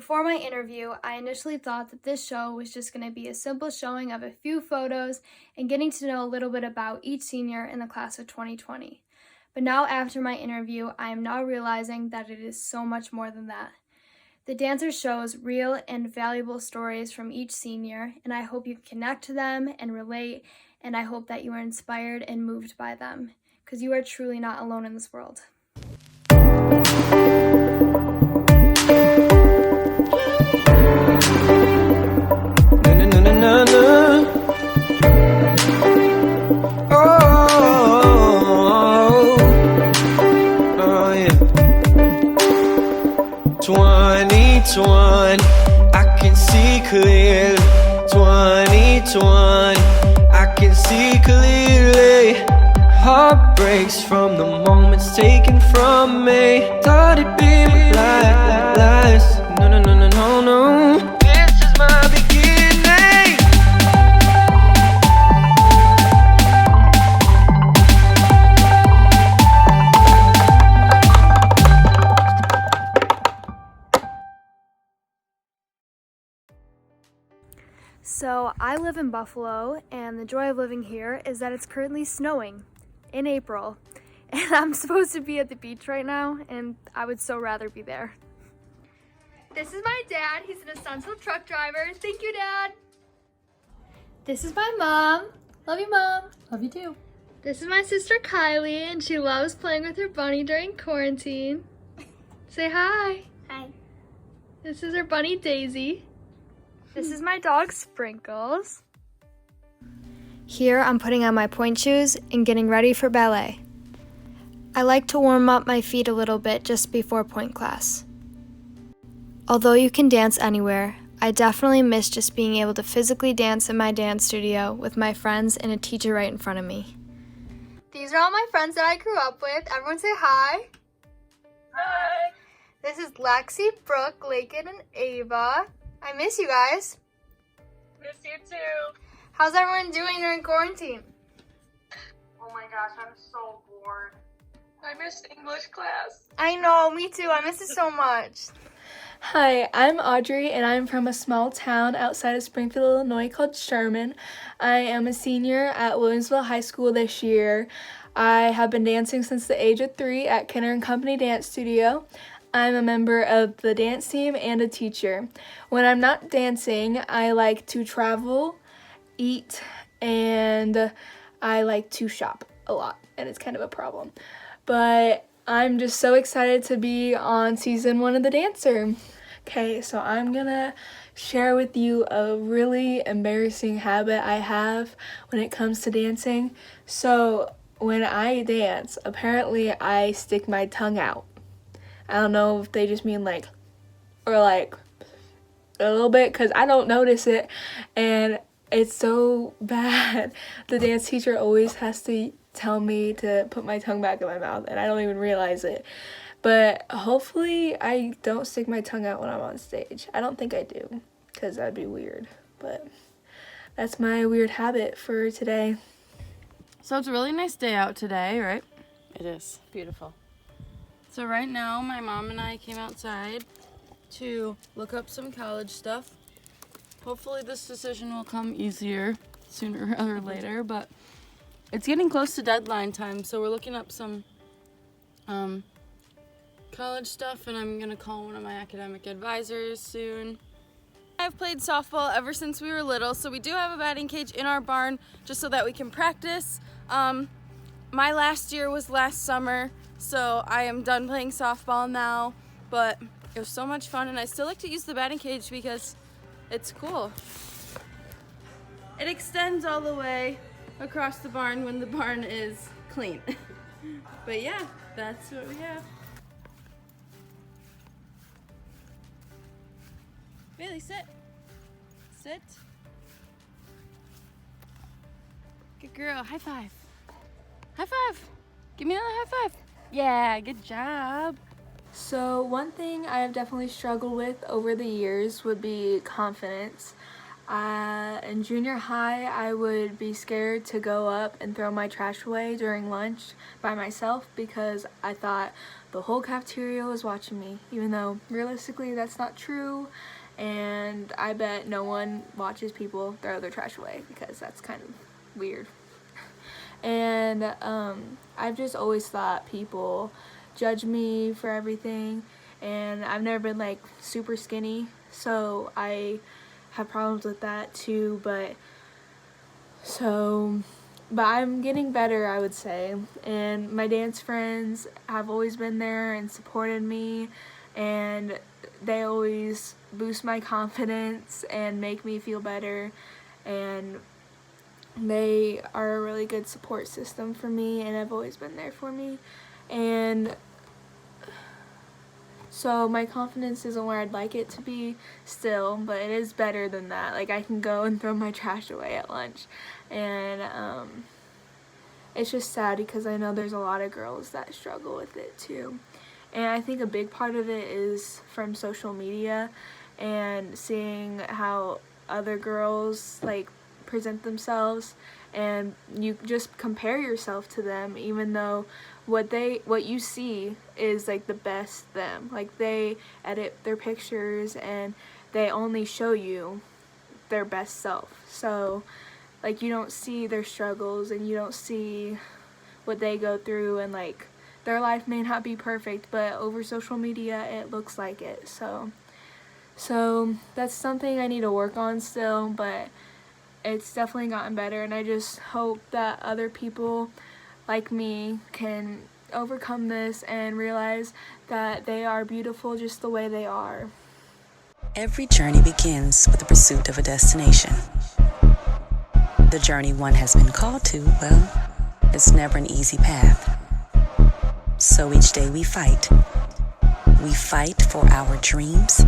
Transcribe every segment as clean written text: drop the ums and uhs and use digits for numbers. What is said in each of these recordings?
Before my interview, I initially thought that this show was just going to be a simple showing of a few photos and getting to know a little bit about each senior in the class of 2020. But now after my interview, I am now realizing that it is so much more than that. The Dancer shows real and valuable stories from each senior, and I hope you connect to them and relate, and I hope that you are inspired and moved by them, because you are truly not alone in this world. I can see clearly. 2020, I can see clearly. Heart breaks from the moments taken from me. Thought it'd be my last. No. This is my beginning. So I live in Buffalo, and the joy of living here is that it's currently snowing in April, and I'm supposed to be at the beach right now, and I would so rather be there. This is my dad. He's an essential truck driver. Thank you, Dad. This is my mom. Love you, Mom. Love you too. This is my sister Kylie, and she loves playing with her bunny during quarantine. Say hi. Hi. This is her bunny Daisy. This is my dog Sprinkles. Here I'm putting on my pointe shoes and getting ready for ballet. I like to warm up my feet a little bit just before pointe class. Although you can dance anywhere, I definitely miss just being able to physically dance in my dance studio with my friends and a teacher right in front of me. These are all my friends that I grew up with. Everyone say hi. Hi. This is Lexi, Brooke, Lakin, and Ava. I miss you guys. Miss you too. How's everyone doing during quarantine? Oh my gosh, I'm so bored. I missed English class. I know, me too. I miss it so much. Hi, I'm Audrey, and I'm from a small town outside of Springfield, Illinois called Sherman. I am a senior at Williamsville High School this year. I have been dancing since the age of 3 at Kenner & Company Dance Studio. I'm a member of the dance team and a teacher. When I'm not dancing, I like to travel, eat, and I like to shop a lot, and it's kind of a problem. But I'm just so excited to be on season 1 of The Dancer. Okay, so I'm gonna share with you a really embarrassing habit I have when it comes to dancing. So when I dance, apparently I stick my tongue out. I don't know if they just mean like a little bit, because I don't notice it, and it's so bad. The dance teacher always has to tell me to put my tongue back in my mouth, and I don't even realize it. But hopefully I don't stick my tongue out when I'm on stage. I don't think I do, because that'd be weird. But that's my weird habit for today. So it's a really nice day out today, right? It is beautiful. So right now, my mom and I came outside to look up some college stuff. Hopefully this decision will come easier sooner rather than later, but it's getting close to deadline time, so we're looking up some college stuff, and I'm going to call one of my academic advisors soon. I've played softball ever since we were little, so we do have a batting cage in our barn just so that we can practice. My last year was last summer, so I am done playing softball now, but it was so much fun, and I still like to use the batting cage because it's cool. It extends all the way across the barn when the barn is clean. But yeah, that's what we have. Bailey, sit. Sit. Good girl. High five. High five. Give me another high five. Yeah, good job. So one thing I have definitely struggled with over the years would be confidence. In junior high, I would be scared to go up and throw my trash away during lunch by myself because I thought the whole cafeteria was watching me, even though realistically that's not true. And I bet no one watches people throw their trash away because that's kind of weird. And I've just always thought people judge me for everything, and I've never been like super skinny, so I have problems with that too. But I'm getting better, I would say. And my dance friends have always been there and supported me, and they always boost my confidence and make me feel better. And they are a really good support system for me and have always been there for me. And so my confidence isn't where I'd like it to be still, but it is better than that. Like, I can go and throw my trash away at lunch. And it's just sad because I know there's a lot of girls that struggle with it too. And I think a big part of it is from social media and seeing how other girls like present themselves, and you just compare yourself to them even though what you see is like the best them. Like, they edit their pictures and they only show you their best self. So like, you don't see their struggles and you don't see what they go through, and like, their life may not be perfect, but over social media it looks like it. So that's something I need to work on still, but it's definitely gotten better, and I just hope that other people like me can overcome this and realize that they are beautiful just the way they are. Every journey begins with the pursuit of a destination. The journey one has been called to, well, it's never an easy path. So each day we fight. We fight for our dreams.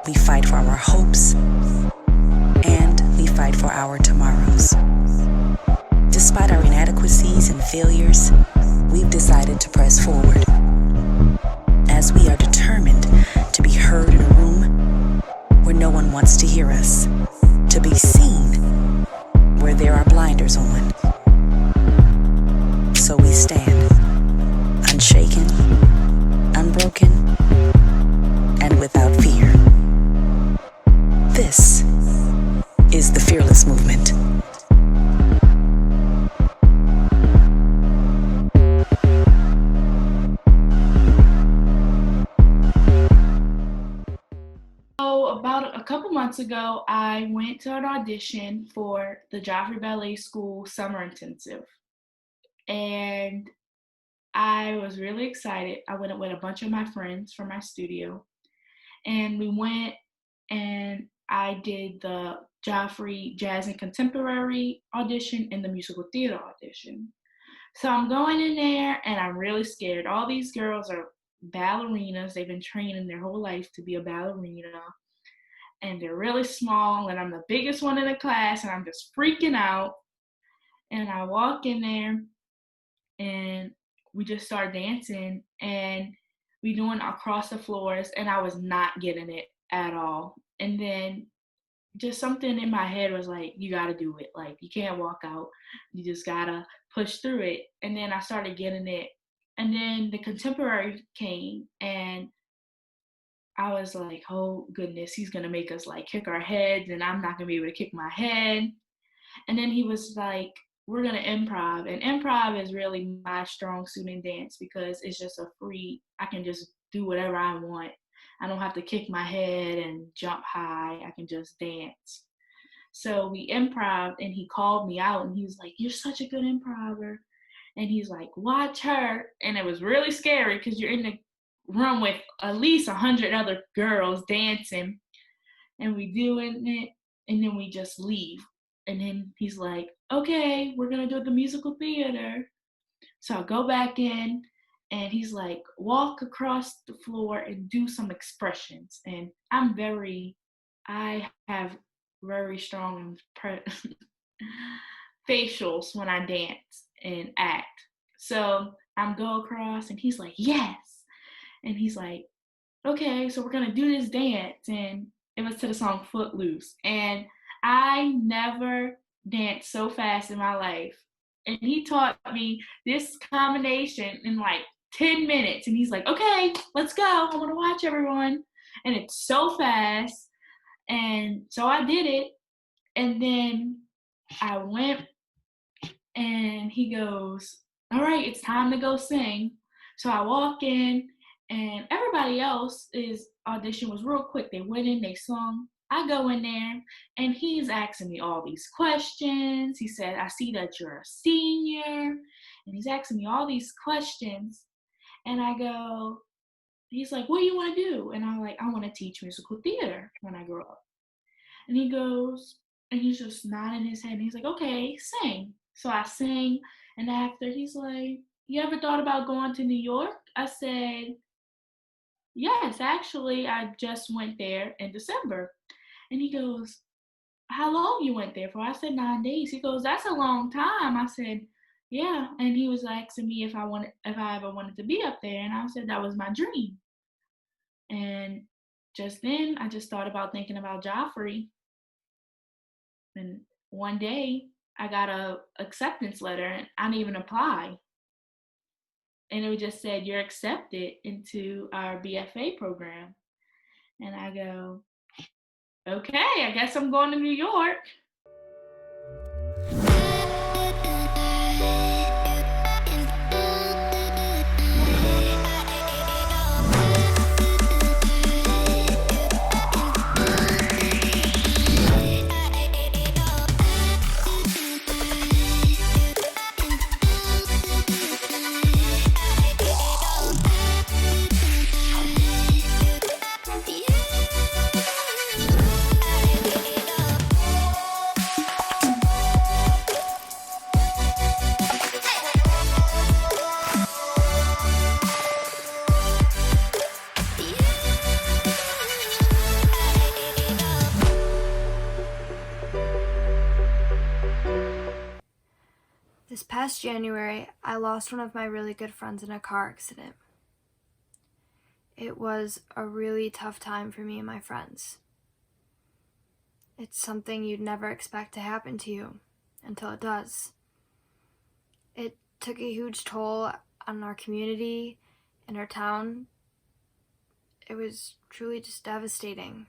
We fight for our hopes. And we fight for our tomorrows. Despite our inadequacies and failures, we've decided to press forward. As we are determined to be heard in a room where no one wants to hear us, to be seen where there are blinders on. So we stand, unshaken, unbroken, and without fear. This is the Fearless Movement. So about a couple months ago, I went to an audition for the Joffrey Ballet School Summer Intensive. And I was really excited. I went with a bunch of my friends from my studio. And we went and I did the Joffrey Jazz and Contemporary audition and the musical theater audition. So I'm going in there and I'm really scared. All these girls are ballerinas. They've been training their whole life to be a ballerina. And they're really small, and I'm the biggest one in the class, and I'm just freaking out. And I walk in there, and we just start dancing, and we doing across the floors, and I was not getting it at all. And then just something in my head was like, you gotta do it. Like, you can't walk out. You just gotta push through it. And then I started getting it. And then the contemporary came, and I was like, oh goodness, he's gonna make us like kick our heads, and I'm not gonna be able to kick my head. And then he was like, we're gonna improv, and improv is really my strong suit in dance because it's just I can just do whatever I want. I don't have to kick my head and jump high. I can just dance. So we improv, and he called me out, and he was like, you're such a good improver. And he's like, watch her. And it was really scary because you're in the room with at least 100 other girls dancing, and we doing it, and then we just leave. And then he's like, okay, we're gonna do the musical theater. So I go back in, and he's like, walk across the floor and do some expressions. And I have very strong facials when I dance and act. So I'm go across, and he's like, yes. And he's like, okay, so we're gonna do this dance. And It was to the song Footloose. And I never danced so fast in my life. And he taught me this combination in like 10 minutes. And he's like, okay, let's go. I want to watch everyone. And it's so fast. And so I did it. And then I went and he goes, all right, it's time to go sing. So I walk in and everybody else's audition was real quick. They went in, they sung. I go in there and he's asking me all these questions. He said, I see that you're a senior. And he's asking me all these questions. And I go, he's like, what do you want to do? And I'm like, I want to teach musical theater when I grow up. And he goes, and he's just nodding his head. And he's like, okay, sing. So I sing. And after, he's like, you ever thought about going to New York? I said, yes, actually, I just went there in December. And he goes, how long you went there for? I said 9 days. He goes, that's a long time. I said, yeah. And he was asking me if I ever wanted to be up there. And I said that was my dream. And just then I just thought about thinking about Joffrey. And one day I got a acceptance letter and I didn't even apply. And it just said, you're accepted into our BFA program. And I go, okay, I guess I'm going to New York. This past January, I lost one of my really good friends in a car accident. It was a really tough time for me and my friends. It's something you'd never expect to happen to you until it does. It took a huge toll on our community and our town. It was truly just devastating.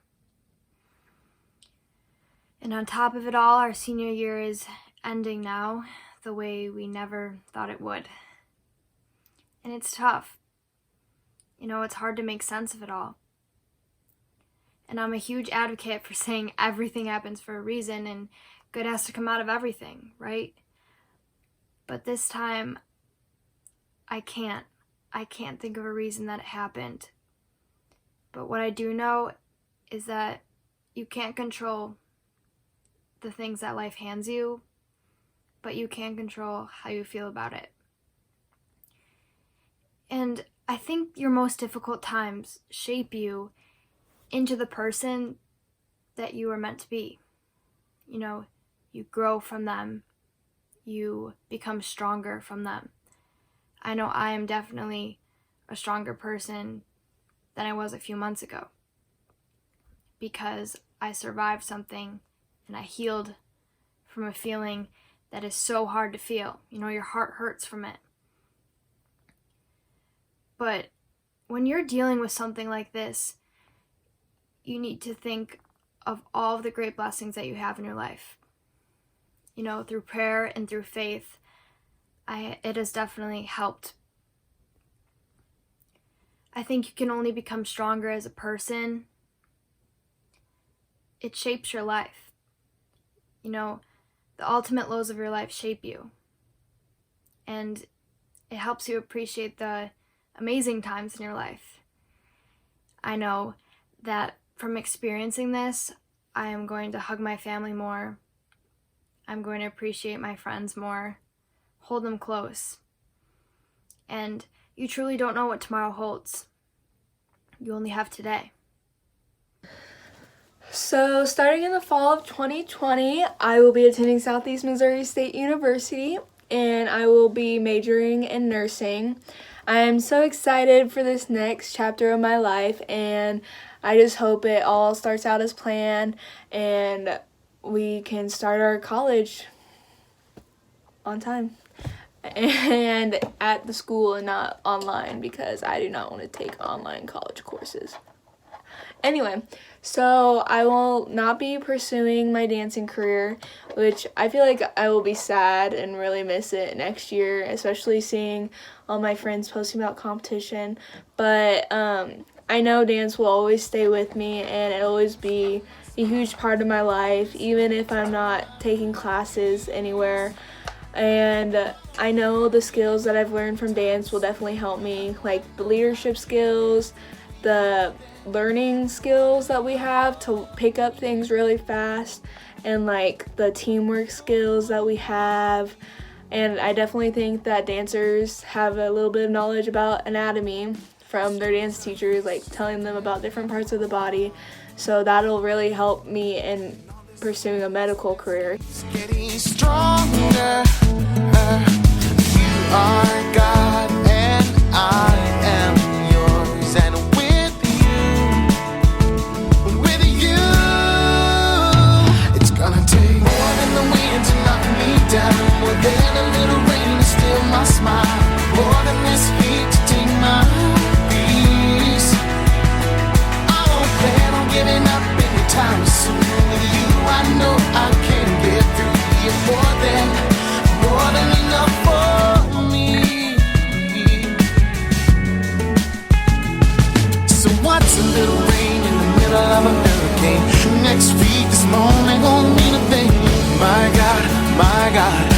And on top of it all, our senior year is ending now the way we never thought it would. And it's tough. You know, it's hard to make sense of it all. And I'm a huge advocate for saying everything happens for a reason and good has to come out of everything, right? But this time, I can't think of a reason that it happened. But what I do know is that you can't control the things that life hands you, but you can control how you feel about it. And I think your most difficult times shape you into the person that you were meant to be. You know, you grow from them, you become stronger from them. I know I am definitely a stronger person than I was a few months ago because I survived something and I healed from a feeling that is so hard to feel. You know, your heart hurts from it. But when you're dealing with something like this, you need to think of all of the great blessings that you have in your life. You know, through prayer and through faith, it has definitely helped. I think you can only become stronger as a person. It shapes your life. You know, the ultimate lows of your life shape you. And it helps you appreciate the amazing times in your life. I know that from experiencing this, I am going to hug my family more. I'm going to appreciate my friends more, hold them close. And you truly don't know what tomorrow holds. You only have today. So, starting in the fall of 2020, I will be attending Southeast Missouri State University, and I will be majoring in nursing. I am so excited for this next chapter of my life, and I just hope it all starts out as planned and we can start our college on time and at the school and not online, because I do not want to take online college courses. Anyway, so I will not be pursuing my dancing career, which I feel like I will be sad and really miss it next year, especially seeing all my friends posting about competition. But I know dance will always stay with me, and it'll always be a huge part of my life, even if I'm not taking classes anywhere. And I know the skills that I've learned from dance will definitely help me, like the leadership skills, the learning skills that we have to pick up things really fast, and like the teamwork skills that we have. And I definitely think that dancers have a little bit of knowledge about anatomy from their dance teachers, like telling them about different parts of the body. So that'll really help me in pursuing a medical career. It's getting stronger. You are God and I am yours, and with you, it's gonna take more than the wind to knock me down, more than a little rain to steal my smile, more than this heat to take my peace. I don't plan on giving up anytime soon. With you, I know I can get through. You're more than enough for me. So what's a little rain in the middle of a hurricane? Next week, this moment gon' mean a thing. My God,